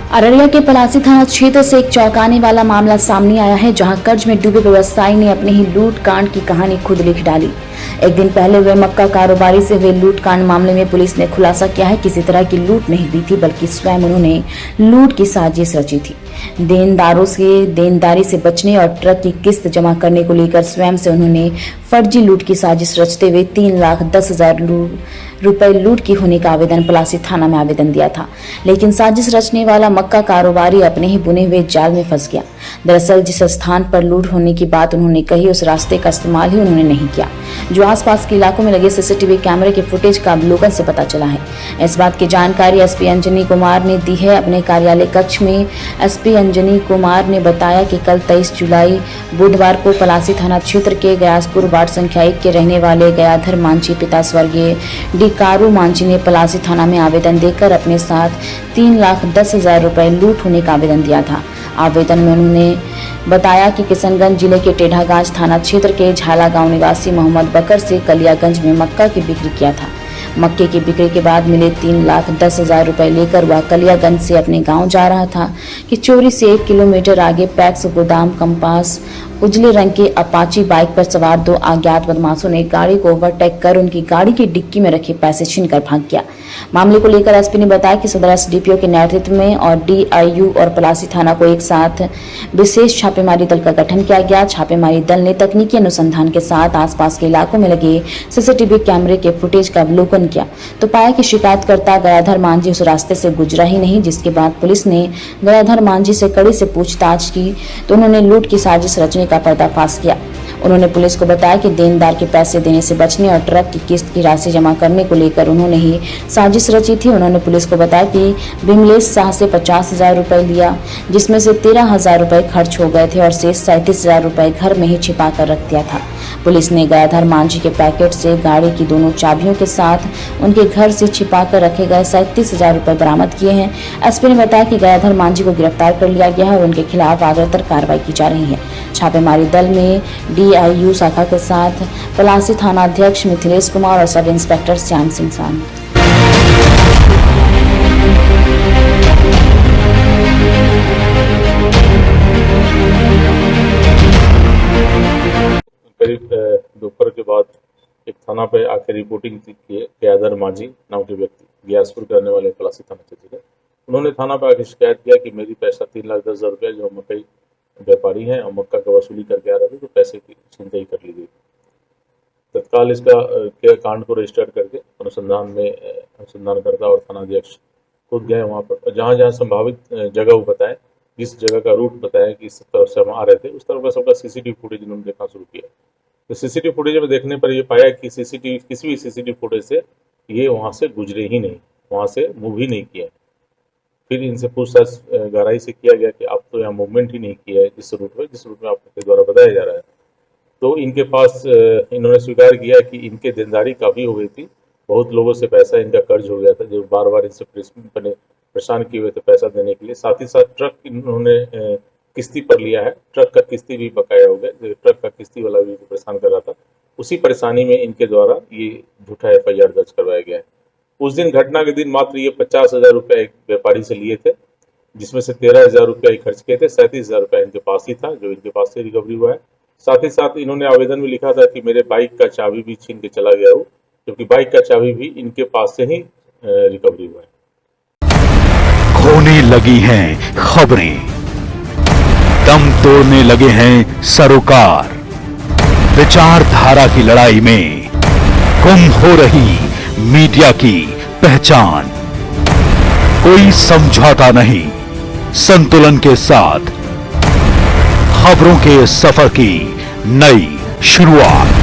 अररिया के पलासी थाना क्षेत्र से एक चौंकाने वाला मामला सामने आया है, जहां कर्ज में डूबे व्यवसायी ने अपने ही लूट कांड की कहानी खुद लिख डाली। एक दिन पहले हुए मक्का कारोबारी से हुए लूट कांड मामले में पुलिस ने खुलासा किया है, किसी तरह की लूट नहीं हुई थी, बल्कि स्वयं उन्होंने लूट की साजिश रची थी। देनदारों से देनदारी से बचने और ट्रक की किस्त जमा करने को लेकर स्वयं से उन्होंने फर्जी लूट की साजिश रचते हुए 3,10,000 रुपए लूट की होने का आवेदन पलासी थाना में आवेदन दिया था। लेकिन साजिश रचने वाला मक्का कारोबारी अपने ही बुने हुए जाल में फंस गया। दरअसल जिस स्थान पर लूट होने की बात उन्होंने कही, उस रास्ते का इस्तेमाल ही उन्होंने नहीं किया, जो आसपास के इलाकों में लगे सीसीटीवी कैमरे के फुटेज का अवलोकन से पता चला है। इस बात की जानकारी एसपी अंजनी कुमार ने दी है। अपने कार्यालय कक्ष में एसपी अंजनी कुमार ने बताया कि कल 23 जुलाई बुधवार को पलासी थाना क्षेत्र के गयासपुर वार्ड संख्या 1 के रहने वाले गयाधर मांझी पिता स्वर्गीय डी कारू मांझी ने पलासी थाना में आवेदन देकर अपने साथ 3,10,000 रुपए लूट होने का आवेदन दिया था। आवेदन में उन्होंने बताया कि किशनगंज जिले के टेढ़ागांज थाना क्षेत्र के झाला गांव निवासी मोहम्मद बकर से कलियागंज में मक्का की बिक्री किया था। मक्के की बिक्री के बाद मिले 3,10,000 रुपए लेकर वह कलियागंज से अपने गांव जा रहा था कि चोरी से 1 किलोमीटर आगे पैक्स गोदाम कंपास उजले रंग के अपाची बाइक पर सवार 2 अज्ञात बदमाशों ने गाड़ी को ओवरटेक कर उनकी गाड़ी की डिक्की में रखे पैसे छीनकर भाग गया। मामले को लेकर एसपी ने बताया कि सदर एसडीपीओ के नेतृत्व में और डीआईयू और पलासी थाना को एक साथ विशेष छापेमारी दल का गठन किया गया। छापेमारी दल ने तकनीकी अनुसंधान के साथ आसपास के इलाकों में लगे सीसीटीवी कैमरे के फुटेज का अवलोकन किया तो पाया कि शिकायतकर्ता गयाधर मांझी उस रास्ते से गुजरा ही नहीं, जिसके बाद पुलिस ने गयाधर मांझी से कड़ी से पूछताछ की तो उन्होंने लूट की साजिश रचने का पर्दाफाश किया। उन्होंने पुलिस को बताया कि देनदार के पैसे देने से बचने और ट्रक की किस्त की राशि जमा करने को लेकर उन्होंने ही साजिश रची थी। उन्होंने पुलिस को बताया कि विमलेश शाह से 50,000 रुपए लिया, जिसमें से 13,000 रुपए खर्च हो गए थे और शेष 37,000 रुपए घर में ही छिपा कर रख दिया था। पुलिस ने गयाधर मांझी के पैकेट से गाड़ी की दोनों चाबियों के साथ उनके घर से छिपा कर रखे गए 37,000 रुपए बरामद किए हैं। एसपी ने बताया कि गयाधर मांझी को गिरफ्तार कर लिया गया है और उनके खिलाफ आग्रहतर कार्रवाई की जा रही है। छापेमारी दल में डीआईयू शाखा के साथ पलासी थाना अध्यक्ष मिथिलेश कुमार और सब इंस्पेक्टर श्याम सिंह शामिल। करीब दोपहर के बाद एक थाना पे आकर रिपोर्टिंग की है। गयाधर मांझी नाम के व्यक्ति गयासपुर के रहने वाले पलासी थाना क्षेत्र के, उन्होंने थाना पर आकर शिकायत किया कि मेरी पैसा 3,10,000 रुपया जो मकई व्यापारी हैं और मक्का का वसूली करके आ रहे थे, तो पैसे की छिनतई कर ली गई। तत्काल इसका कांड को रजिस्टर करके अनुसंधानकर्ता और थानाध्यक्ष खुद गए वहाँ पर, जहाँ जहाँ संभावित जगह वो बताए, जिस जगह का रूट बताया कि इस तरफ से हम आ रहे थे, उस तरफ का सबका सीसीटीवी फुटेज इन्होंने देखना शुरू किया। तो सीसीटीवी फुटेज में देखने पर ये पाया कि किसी भी सीसीटीवी फुटेज से ये वहाँ से गुजरे ही नहीं, वहाँ से मूव ही नहीं किए। फिर इनसे पूछताछ गहराई से किया गया कि आप तो यहाँ मूवमेंट ही नहीं किया है जिस रूट में आपके द्वारा बताया जा रहा है। तो इनके पास इन्होंने स्वीकार किया कि इनके देनदारी काफ़ी हो गई थी, बहुत लोगों से पैसा इनका कर्ज हो गया था, जो बार बार इनसे परेशान किए हुए थे पैसा देने के लिए। साथ ही साथ ट्रक इन्होंने किस्ती पर लिया है, ट्रक का किस्ती भी बकाया हो गया, ट्रक का किस्ती वाला भी परेशान कर रहा था। उसी परेशानी में इनके द्वारा ये झूठा FIR दर्ज करवाया गया है। उस दिन घटना के दिन मात्र ये 50,000 रुपये एक व्यापारी से लिए थे, जिसमें से 13,000 रुपया खर्च किए थे, 37,000 रुपया इनके पास ही था, जो इनके पास से रिकवरी हुआ है। साथ ही साथ इन्होंने आवेदन में लिखा था कि मेरे बाइक का चाबी भी छीन के चला गया हो, क्योंकि बाइक का चाबी भी इनके पास से ही रिकवरी हुआ है। खोने लगी हैं खबरें, दम तोड़ने लगे हैं सरोकार, विचारधारा की लड़ाई में गुम हो रही मीडिया की पहचान। कोई समझौता नहीं, संतुलन के साथ खबरों के सफर की नई शुरुआत।